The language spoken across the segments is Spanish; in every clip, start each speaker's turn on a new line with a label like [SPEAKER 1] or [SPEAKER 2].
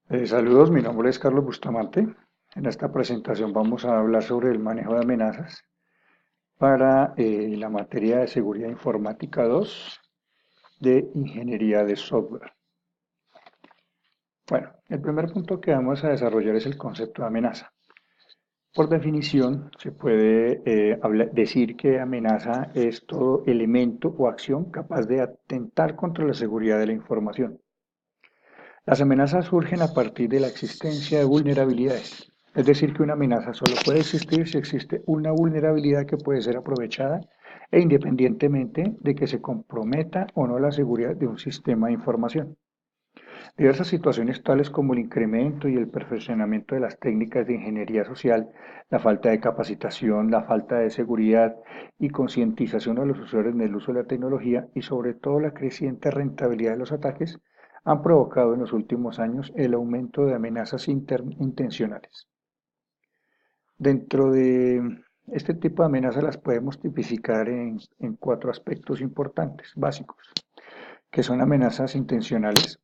[SPEAKER 1] Saludos, mi nombre es Carlos Bustamante. En esta presentación vamos a hablar sobre el manejo de amenazas para la materia de seguridad informática 2 de ingeniería de software. Bueno, el primer punto que vamos a desarrollar es el concepto de amenaza. Por definición, se puede decir que amenaza es todo elemento o acción capaz de atentar contra la seguridad de la información. Las amenazas surgen a partir de la existencia de vulnerabilidades. Es decir, que una amenaza solo puede existir si existe una vulnerabilidad que puede ser aprovechada e independientemente de que se comprometa o no la seguridad de un sistema de información. Diversas situaciones tales como el incremento y el perfeccionamiento de las técnicas de ingeniería social, la falta de capacitación, la falta de seguridad y concientización de los usuarios en el uso de la tecnología y sobre todo la creciente rentabilidad de los ataques han provocado en los últimos años el aumento de amenazas intencionales. Dentro de este tipo de amenazas las podemos tipificar en cuatro aspectos importantes, básicos, que son amenazas intencionales.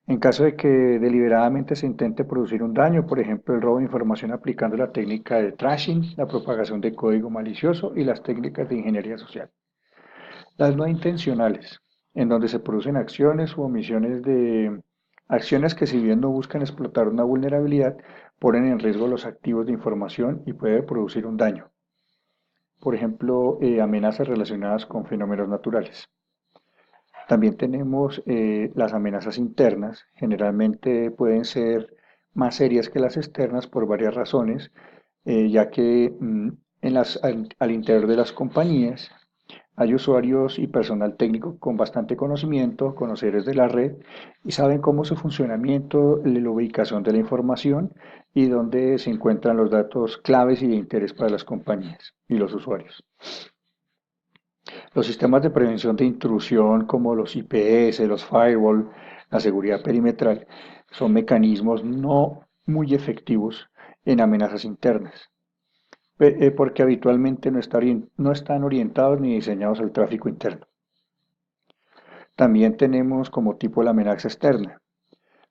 [SPEAKER 1] En caso de que deliberadamente se intente producir un daño, por ejemplo, el robo de información aplicando la técnica de trashing, la propagación de código malicioso y las técnicas de ingeniería social. Las no intencionales, en donde se producen acciones u omisiones de acciones que si bien no buscan explotar una vulnerabilidad, ponen en riesgo los activos de información y puede producir un daño. Por ejemplo, amenazas relacionadas con fenómenos naturales. También tenemos las amenazas internas, generalmente pueden ser más serias que las externas por varias razones, ya que al interior de las compañías hay usuarios y personal técnico con bastante conocimiento, conocedores de la red y saben cómo su funcionamiento, la ubicación de la información y dónde se encuentran los datos claves y de interés para las compañías y los usuarios. Los sistemas de prevención de intrusión como los IPS, los firewall, la seguridad perimetral, son mecanismos no muy efectivos en amenazas internas, porque habitualmente no están orientados ni diseñados al tráfico interno. También tenemos como tipo la amenaza externa.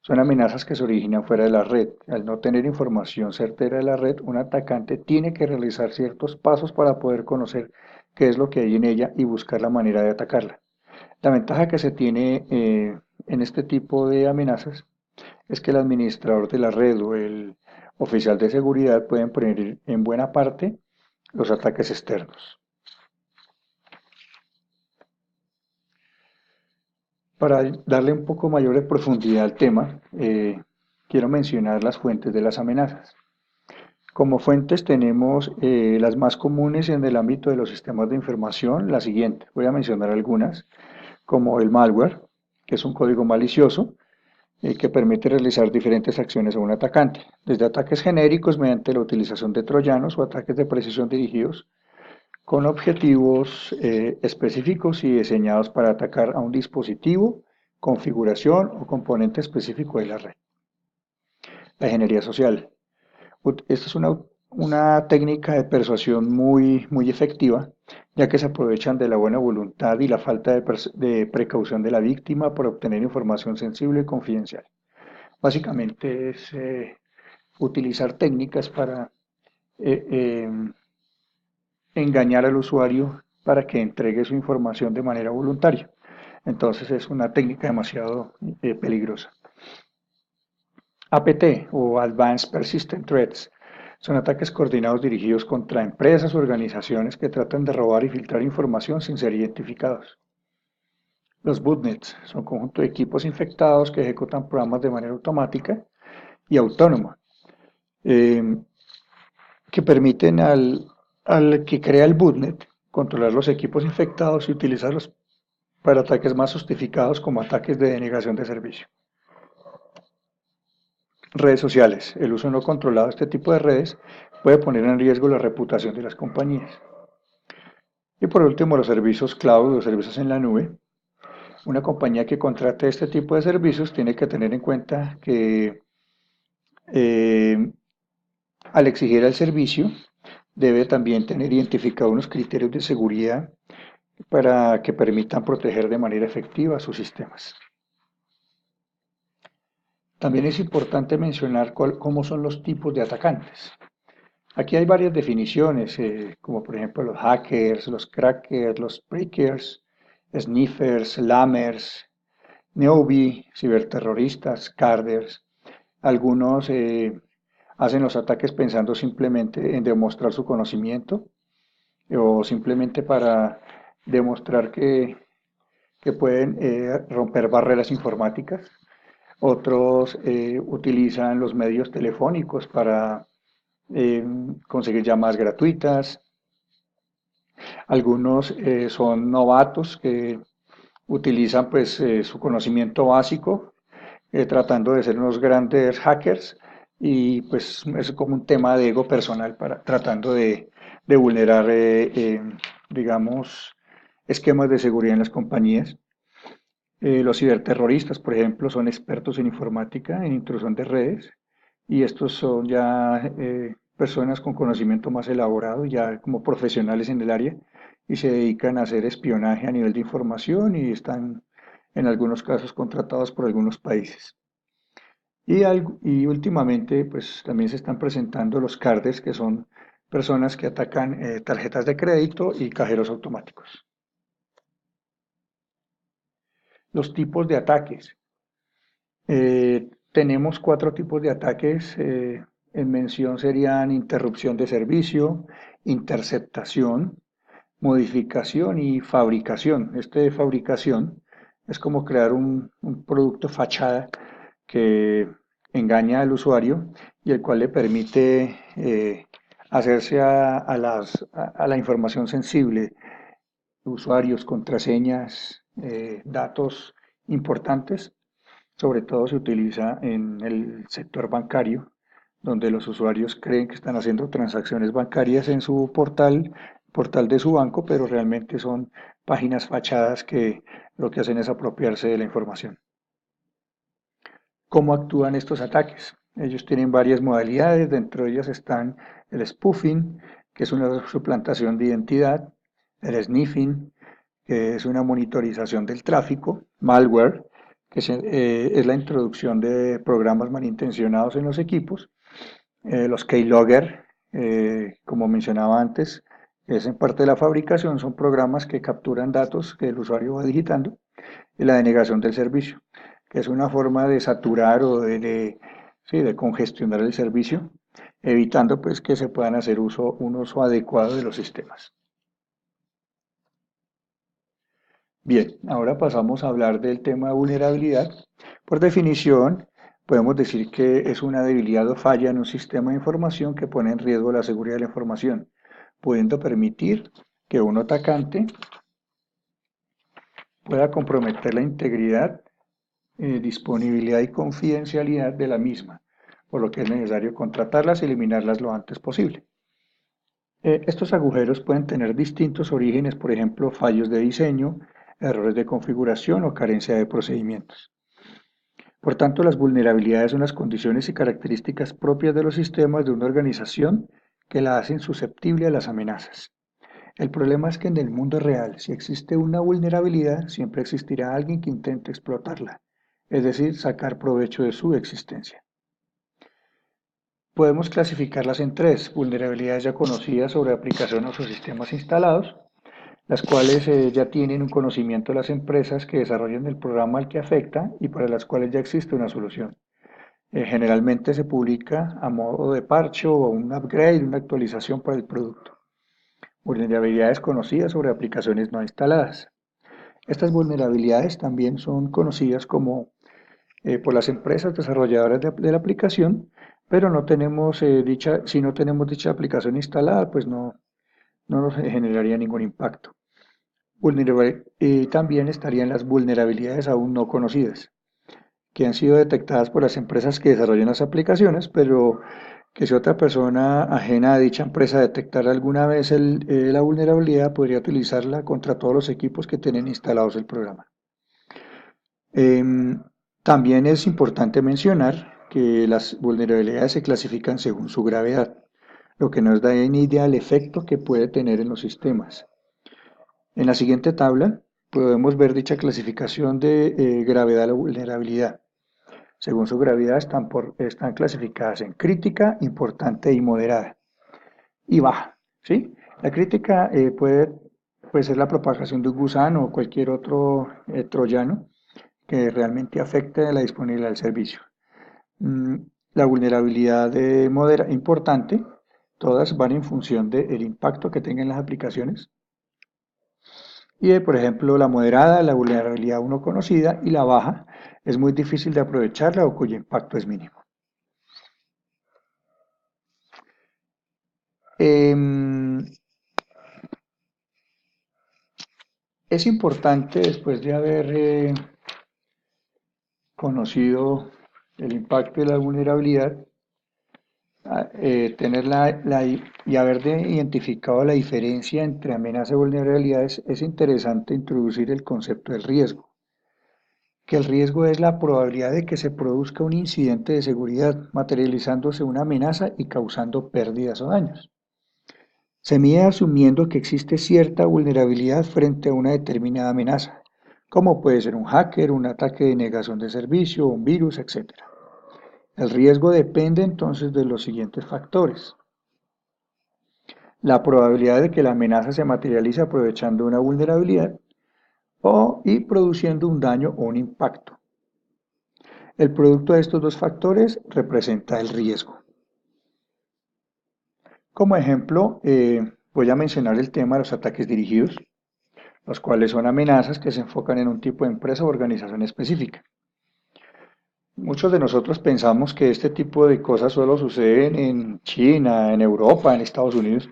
[SPEAKER 1] Son amenazas que se originan fuera de la red. Al no tener información certera de la red, un atacante tiene que realizar ciertos pasos para poder conocer qué es lo que hay en ella y buscar la manera de atacarla. La ventaja que se tiene en este tipo de amenazas es que el administrador de la red o el oficial de seguridad pueden prevenir en buena parte los ataques externos. Para darle un poco mayor de profundidad al tema, quiero mencionar las fuentes de las amenazas. Como fuentes tenemos las más comunes en el ámbito de los sistemas de información, las siguientes. Voy a mencionar algunas, como el malware, que es un código malicioso que permite realizar diferentes acciones a un atacante, desde ataques genéricos mediante la utilización de troyanos o ataques de precisión dirigidos con objetivos específicos y diseñados para atacar a un dispositivo, configuración o componente específico de la red. La ingeniería social. Esta es una técnica de persuasión muy efectiva, ya que se aprovechan de la buena voluntad y la falta de precaución de la víctima para obtener información sensible y confidencial. Básicamente es utilizar técnicas para eh, eh, engañar al usuario para que entregue su información de manera voluntaria. Entonces es una técnica demasiado peligrosa. APT o Advanced Persistent Threats son ataques coordinados dirigidos contra empresas o organizaciones que tratan de robar y filtrar información sin ser identificados. Los botnets son conjunto de equipos infectados que ejecutan programas de manera automática y autónoma, eh, que permiten al que crea el botnet controlar los equipos infectados y utilizarlos para ataques más justificados como ataques de denegación de servicio. Redes sociales. El uso no controlado de este tipo de redes puede poner en riesgo la reputación de las compañías. Y por último, los servicios cloud o servicios en la nube. Una compañía que contrate este tipo de servicios tiene que tener en cuenta que eh, al exigir el servicio debe también tener identificados unos criterios de seguridad para que permitan proteger de manera efectiva sus sistemas. También es importante mencionar cómo son los tipos de atacantes. Aquí hay varias definiciones, como por ejemplo los hackers, los crackers, los breakers, sniffers, lammers, newbie, ciberterroristas, carders. Algunos hacen los ataques pensando simplemente en demostrar su conocimiento o simplemente para demostrar que pueden romper barreras informáticas. Otros utilizan los medios telefónicos para conseguir llamadas gratuitas. Algunos son novatos que utilizan pues su conocimiento básico tratando de ser unos grandes hackers y pues es como un tema de ego personal para tratando de vulnerar digamos esquemas de seguridad en las compañías. Los ciberterroristas, por ejemplo, son expertos en informática, en intrusión de redes, y estos son ya personas con conocimiento más elaborado, ya como profesionales en el área, y se dedican a hacer espionaje a nivel de información y están en algunos casos contratados por algunos países. Y últimamente, pues también se están presentando los carders, que son personas que atacan tarjetas de crédito y cajeros automáticos. Los tipos de ataques. Tenemos cuatro tipos de ataques. En mención serían interrupción de servicio, interceptación, modificación y fabricación. Este de fabricación es como crear un producto fachada que engaña al usuario y el cual le permite hacerse a la información sensible, usuarios, contraseñas, datos importantes. Sobre todo se utiliza en el sector bancario, donde los usuarios creen que están haciendo transacciones bancarias en su portal de su banco, pero realmente son páginas fachadas que lo que hacen es apropiarse de la información. ¿Cómo actúan estos ataques? Ellos tienen varias modalidades, dentro de ellas están el spoofing, que es una suplantación de identidad, el sniffing, que es una monitorización del tráfico, malware, que es la introducción de programas malintencionados en los equipos, los keylogger, como mencionaba antes, es en parte de la fabricación, son programas que capturan datos que el usuario va digitando, y la denegación del servicio, que es una forma de saturar o sí, de congestionar el servicio, evitando pues que se puedan hacer un uso adecuado de los sistemas. Bien, ahora pasamos a hablar del tema de vulnerabilidad. Por definición, podemos decir que es una debilidad o falla en un sistema de información que pone en riesgo la seguridad de la información, pudiendo permitir que un atacante pueda comprometer la integridad, disponibilidad y confidencialidad de la misma, por lo que es necesario contratarlas y eliminarlas lo antes posible. Estos agujeros pueden tener distintos orígenes, por ejemplo, fallos de diseño, errores de configuración o carencia de procedimientos. Por tanto, las vulnerabilidades son las condiciones y características propias de los sistemas de una organización que la hacen susceptible a las amenazas. El problema es que en el mundo real, si existe una vulnerabilidad, siempre existirá alguien que intente explotarla, es decir, sacar provecho de su existencia. Podemos clasificarlas en tres: vulnerabilidades ya conocidas sobre aplicaciones o sistemas instalados, las cuales ya tienen un conocimiento de las empresas que desarrollan el programa al que afecta y para las cuales ya existe una solución. Generalmente se publica a modo de parche o un upgrade, una actualización para el producto. Vulnerabilidades conocidas sobre aplicaciones no instaladas. Estas vulnerabilidades también son conocidas como por las empresas desarrolladoras de la aplicación, pero no tenemos si no tenemos dicha aplicación instalada, pues no nos generaría ningún impacto. También estarían las vulnerabilidades aún no conocidas, que han sido detectadas por las empresas que desarrollan las aplicaciones, pero que si otra persona ajena a dicha empresa detectara alguna vez la vulnerabilidad, podría utilizarla contra todos los equipos que tienen instalados el programa. Em, También es importante mencionar que las vulnerabilidades se clasifican según su gravedad, lo que nos da una idea del efecto que puede tener en los sistemas. En la siguiente tabla podemos ver dicha clasificación de gravedad de la vulnerabilidad. según su gravedad, están clasificadas en crítica, importante y moderada, y baja, ¿sí? La crítica puede ser la propagación de un gusano o cualquier otro troyano que realmente afecte la disponibilidad del servicio. Mm, La vulnerabilidad importante, todas van en función del impacto que tengan las aplicaciones. Y por ejemplo, la moderada, la vulnerabilidad uno conocida, y la baja es muy difícil de aprovecharla o cuyo impacto es mínimo. Em, es importante, después de haber conocido el impacto de la vulnerabilidad, y haber identificado la diferencia entre amenaza y vulnerabilidad, es interesante introducir el concepto del riesgo, que el riesgo es la probabilidad de que se produzca un incidente de seguridad, materializándose una amenaza y causando pérdidas o daños. Se mide asumiendo que existe cierta vulnerabilidad frente a una determinada amenaza, como puede ser un hacker, un ataque de negación de servicio, un virus, etc. El riesgo depende entonces de los siguientes factores: la probabilidad de que la amenaza se materialice aprovechando una vulnerabilidad y produciendo un daño o un impacto. El producto de estos dos factores representa el riesgo. Como ejemplo, voy a mencionar el tema de los ataques dirigidos, los cuales son amenazas que se enfocan en un tipo de empresa o organización específica. Muchos de nosotros pensamos que este tipo de cosas solo suceden en China, en Europa, en Estados Unidos,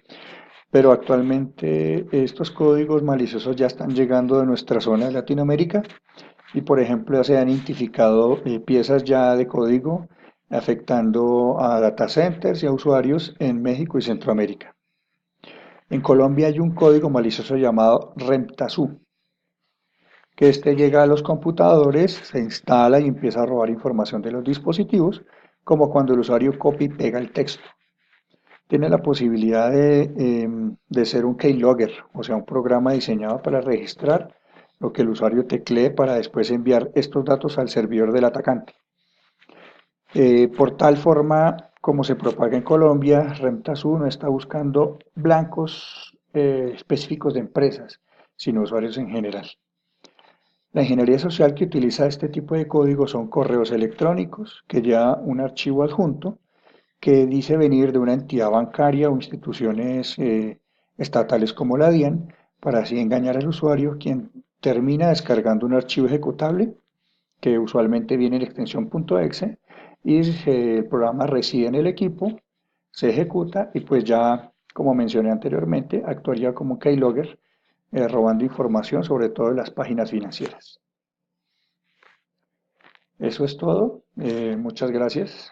[SPEAKER 1] pero actualmente estos códigos maliciosos ya están llegando de nuestra zona de Latinoamérica y, por ejemplo, ya se han identificado piezas ya de código afectando a data centers y a usuarios en México y Centroamérica. En Colombia hay un código malicioso llamado REMTASU, que este llega a los computadores, se instala y empieza a robar información de los dispositivos, como cuando el usuario copia y pega el texto. Tiene la posibilidad de ser un keylogger, o sea, un programa diseñado para registrar lo que el usuario teclee para después enviar estos datos al servidor del atacante. Por tal forma, como se propaga en Colombia, REMTASU no está buscando blancos específicos de empresas, sino usuarios en general. La ingeniería social que utiliza este tipo de códigos son correos electrónicos que lleva un archivo adjunto que dice venir de una entidad bancaria o instituciones estatales como la DIAN, para así engañar al usuario, quien termina descargando un archivo ejecutable que usualmente viene en extensión .exe, y el programa reside en el equipo, se ejecuta y pues ya, como mencioné anteriormente, actuaría como keylogger, robando información sobre todo de las páginas financieras. Eso es todo. Muchas gracias.